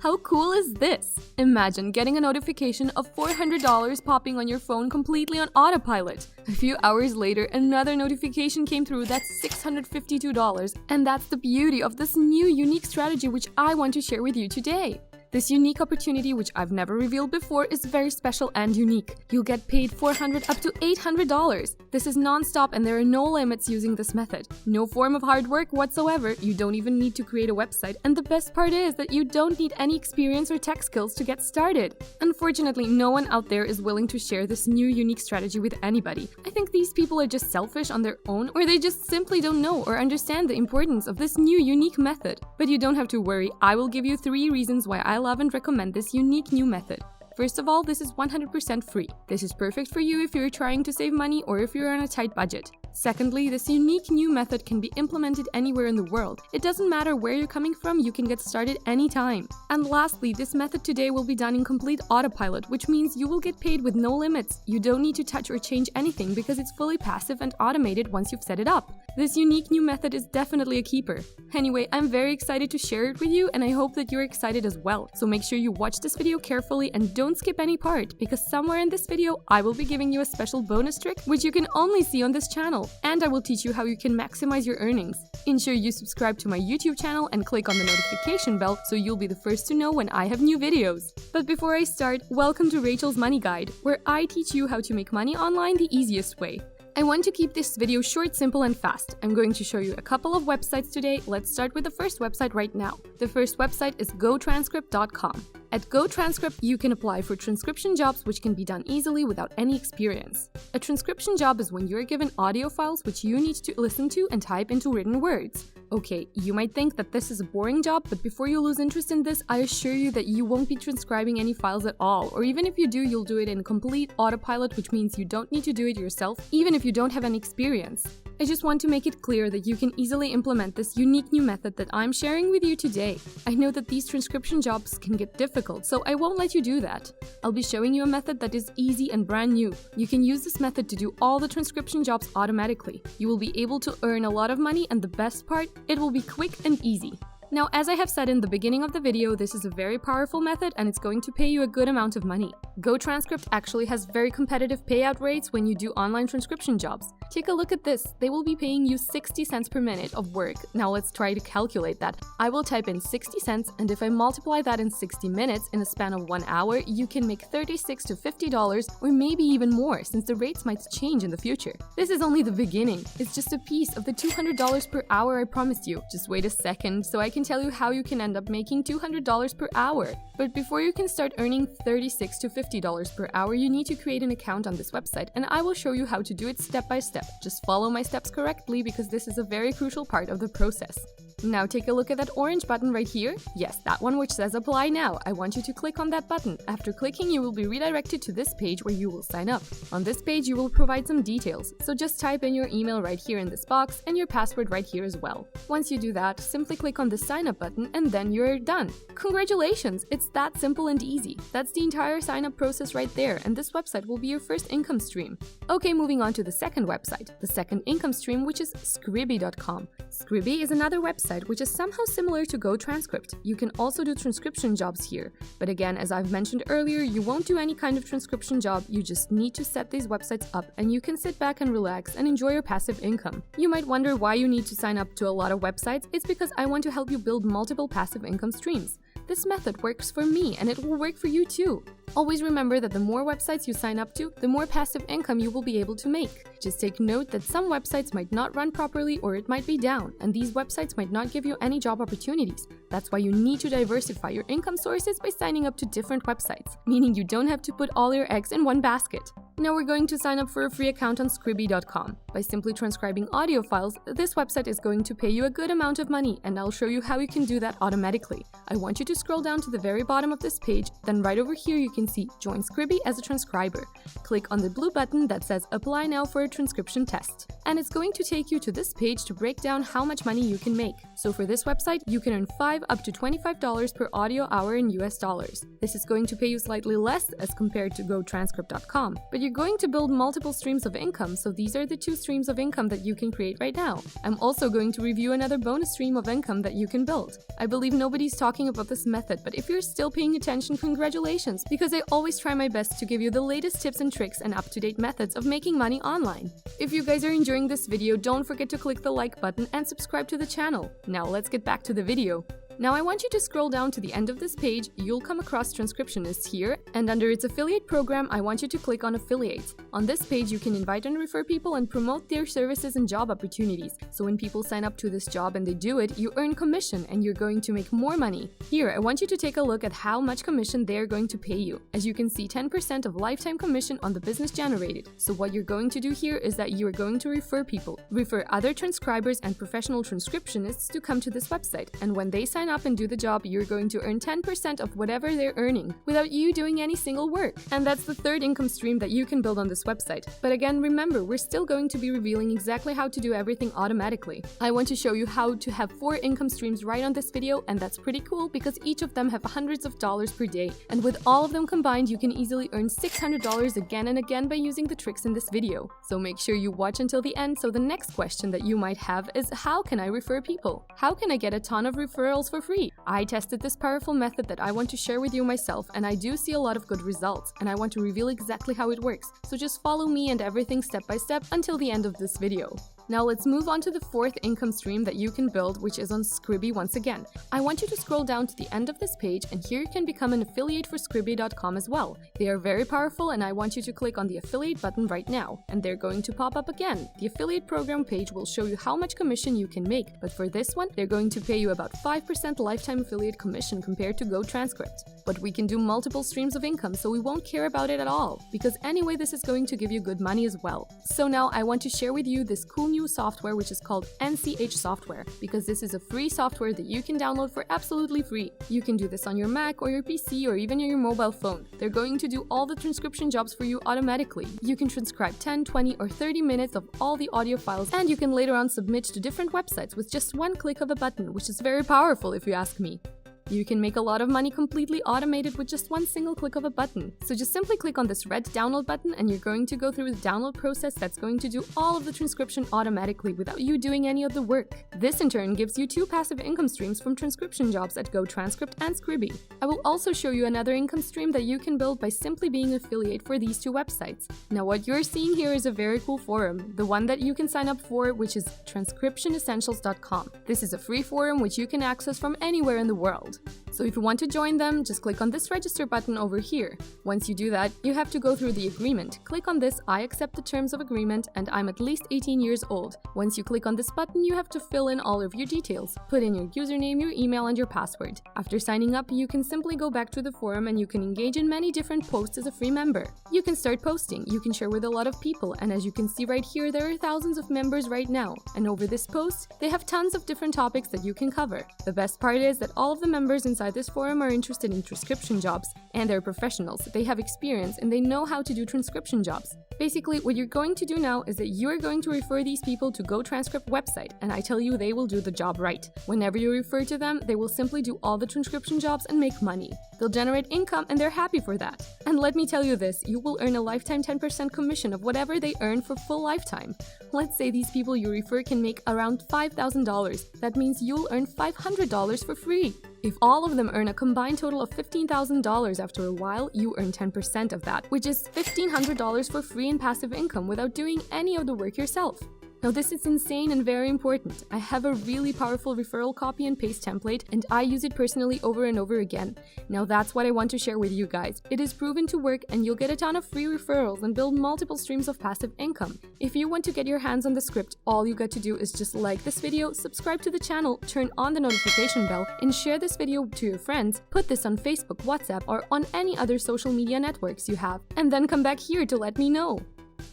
How cool is this? Imagine getting a notification of $400 popping on your phone completely on autopilot. A few hours later, another notification came through that's $652, and that's the beauty of this new unique strategy which I want to share with you today. This unique opportunity, which I've never revealed before, is very special and unique. You'll get paid $400 up to $800. This is non-stop and there are no limits using this method. No form of hard work whatsoever, you don't even need to create a website, and the best part is that you don't need any experience or tech skills to get started. Unfortunately, no one out there is willing to share this new unique strategy with anybody. I think these people are just selfish on their own, or they just simply don't know or understand the importance of this new unique method. But you don't have to worry, I will give you 3 reasons why I love and recommend this unique new method. First of all, this is 100% free. This is perfect for you if you're trying to save money or if you're on a tight budget. Secondly, this unique new method can be implemented anywhere in the world. It doesn't matter where you're coming from, you can get started anytime. And lastly, this method today will be done in complete autopilot, which means you will get paid with no limits. You don't need to touch or change anything because it's fully passive and automated once you've set it up. This unique new method is definitely a keeper. Anyway, I'm very excited to share it with you, and I hope that you're excited as well. So make sure you watch this video carefully and don't skip any part, because somewhere in this video I will be giving you a special bonus trick which you can only see on this channel, and I will teach you how you can maximize your earnings. Ensure you subscribe to my YouTube channel and click on the notification bell so you'll be the first to know when I have new videos. But before I start, welcome to Rachel's Money Guide, where I teach you how to make money online the easiest way. I want to keep this video short, simple, and fast. I'm going to show you a couple of websites today. Let's start with the first website right now. The first website is GoTranscript.com. At GoTranscript, you can apply for transcription jobs which can be done easily without any experience. A transcription job is when you're given audio files which you need to listen to and type into written words. Okay, you might think that this is a boring job, but before you lose interest in this, I assure you that you won't be transcribing any files at all, or even if you do, you'll do it in complete autopilot, which means you don't need to do it yourself, even if you don't have any experience. I just want to make it clear that you can easily implement this unique new method that I'm sharing with you today. I know that these transcription jobs can get difficult, so I won't let you do that. I'll be showing you a method that is easy and brand new. You can use this method to do all the transcription jobs automatically. You will be able to earn a lot of money, and the best part, it will be quick and easy. Now, as I have said in the beginning of the video, this is a very powerful method and it's going to pay you a good amount of money. GoTranscript actually has very competitive payout rates when you do online transcription jobs. Take a look at this. They will be paying you 60 cents per minute of work. Now let's try to calculate that. I will type in 60 cents, and if I multiply that in 60 minutes in a span of 1 hour, you can make $36 to $50 or maybe even more, since the rates might change in the future. This is only the beginning. It's just a piece of the $200 per hour I promised you. Just wait a second so I can tell you how you can end up making $200 per hour. But before you can start earning $36 to $50 per hour, you need to create an account on this website, and I will show you how to do it step by step. Just follow my steps correctly because this is a very crucial part of the process. Now take a look at that orange button right here. Yes, that one which says apply now. I want you to click on that button. After clicking, you will be redirected to this page where you will sign up. On this page, you will provide some details. So just type in your email right here in this box and your password right here as well. Once you do that, simply click on the sign up button and then you're done. Congratulations! It's that simple and easy. That's the entire sign up process right there, and this website will be your first income stream. Okay, moving on to the second website, the second income stream, which is Scribie.com. Scribie is another website which is somehow similar to GoTranscript. You can also do transcription jobs here. But again, as I've mentioned earlier, you won't do any kind of transcription job. You just need to set these websites up and you can sit back and relax and enjoy your passive income. You might wonder why you need to sign up to a lot of websites. It's because I want to help you build multiple passive income streams. This method works for me and it will work for you too. Always remember that the more websites you sign up to, the more passive income you will be able to make. Just take note that some websites might not run properly or it might be down, and these websites might not give you any job opportunities. That's why you need to diversify your income sources by signing up to different websites, meaning you don't have to put all your eggs in one basket. Now we're going to sign up for a free account on Scribie.com. By simply transcribing audio files, this website is going to pay you a good amount of money, and I'll show you how you can do that automatically. I want you to scroll down to the very bottom of this page, then right over here you can see Join Scribie as a transcriber. Click on the blue button that says Apply Now for a transcription test. And it's going to take you to this page to break down how much money you can make. So for this website, you can earn $5 up to $25 per audio hour in US dollars. This is going to pay you slightly less as compared to GoTranscript.com, but you're going to build multiple streams of income, so these are the 2 streams of income that you can create right now. I'm also going to review another bonus stream of income that you can build. I believe nobody's talking about this method, but if you're still paying attention, congratulations, because I always try my best to give you the latest tips and tricks and up-to-date methods of making money online. If you guys are enjoying this video, don't forget to click the like button and subscribe to the channel. Now let's get back to the video. Now I want you to scroll down to the end of this page. You'll come across Transcriptionist here, and under its affiliate program, I want you to click on Affiliate. On this page, you can invite and refer people and promote their services and job opportunities. So when people sign up to this job and they do it, you earn commission and you're going to make more money. Here, I want you to take a look at how much commission they're going to pay you. As you can see, 10% of lifetime commission on the business generated. So what you're going to do here is that you are going to refer people. Refer other transcribers and professional transcriptionists to come to this website, and when they sign up and do the job, you're going to earn 10% of whatever they're earning without you doing any single work. And that's the 3rd income stream that you can build on this website. But again, remember, we're still going to be revealing exactly how to do everything automatically. I want to show you how to have 4 income streams right on this video, and that's pretty cool because each of them have hundreds of dollars per day. And with all of them combined, you can easily earn $600 again and again by using the tricks in this video. So make sure you watch until the end. So the next question that you might have is, how can I refer people? How can I get a ton of referrals for free? I tested this powerful method that I want to share with you myself, and I do see a lot of good results, and I want to reveal exactly how it works. So just follow me and everything step by step until the end of this video. Now let's move on to the 4th income stream that you can build, which is on Scribie once again. I want you to scroll down to the end of this page, and here you can become an affiliate for Scribie.com as well. They are very powerful, and I want you to click on the affiliate button right now, and they're going to pop up again. The affiliate program page will show you how much commission you can make, but for this one, they're going to pay you about 5% lifetime affiliate commission compared to GoTranscript. But we can do multiple streams of income, so we won't care about it at all, because anyway, this is going to give you good money as well. So now I want to share with you this cool new software which is called NCH Software, because this is a free software that you can download for absolutely free. You can do this on your Mac or your PC or even on your mobile phone. They're going to do all the transcription jobs for you automatically. You can transcribe 10, 20 or 30 minutes of all the audio files, and you can later on submit to different websites with just one click of a button, which is very powerful if you ask me. You can make a lot of money completely automated with just one single click of a button. So just simply click on this red download button, and you're going to go through the download process that's going to do all of the transcription automatically without you doing any of the work. This in turn gives you 2 passive income streams from transcription jobs at GoTranscript and Scribie. I will also show you another income stream that you can build by simply being an affiliate for these 2 websites. Now what you're seeing here is a very cool forum, the one that you can sign up for, which is transcriptionessentials.com. This is a free forum which you can access from anywhere in the world. So if you want to join them, just click on this register button over here. Once you do that, you have to go through the agreement. Click on this I accept the terms of agreement and I'm at least 18 years old. Once you click on this button, you have to fill in all of your details. Put in your username, your email and your password. After signing up, you can simply go back to the forum and you can engage in many different posts as a free member. You can start posting, you can share with a lot of people, and as you can see right here, there are thousands of members right now. And over this post, they have tons of different topics that you can cover. The best part is that all of the members inside this forum are interested in transcription jobs, and they're professionals. They have experience and they know how to do transcription jobs. Basically, what you're going to do now is that you are going to refer these people to GoTranscript website, and I tell you they will do the job right. Whenever you refer to them, they will simply do all the transcription jobs and make money. They'll generate income and they're happy for that. And let me tell you this, you will earn a lifetime 10% commission of whatever they earn for full lifetime. Let's say these people you refer can make around $5,000. That means you'll earn $500 for free. If all of them earn a combined total of $15,000 after a while, you earn 10% of that, which is $1,500 for free and passive income without doing any of the work yourself. Now this is insane and very important. I have a really powerful referral copy and paste template, and I use it personally over and over again. Now that's what I want to share with you guys. It is proven to work and you'll get a ton of free referrals and build multiple streams of passive income. If you want to get your hands on the script, all you got to do is just like this video, subscribe to the channel, turn on the notification bell, and share this video to your friends. Put this on Facebook, WhatsApp, or on any other social media networks you have, and then come back here to let me know.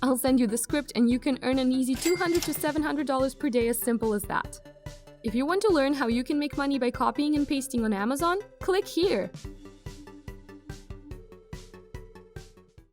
I'll send you the script and you can earn an easy $200 to $700 per day, as simple as that. If you want to learn how you can make money by copying and pasting on Amazon, click here.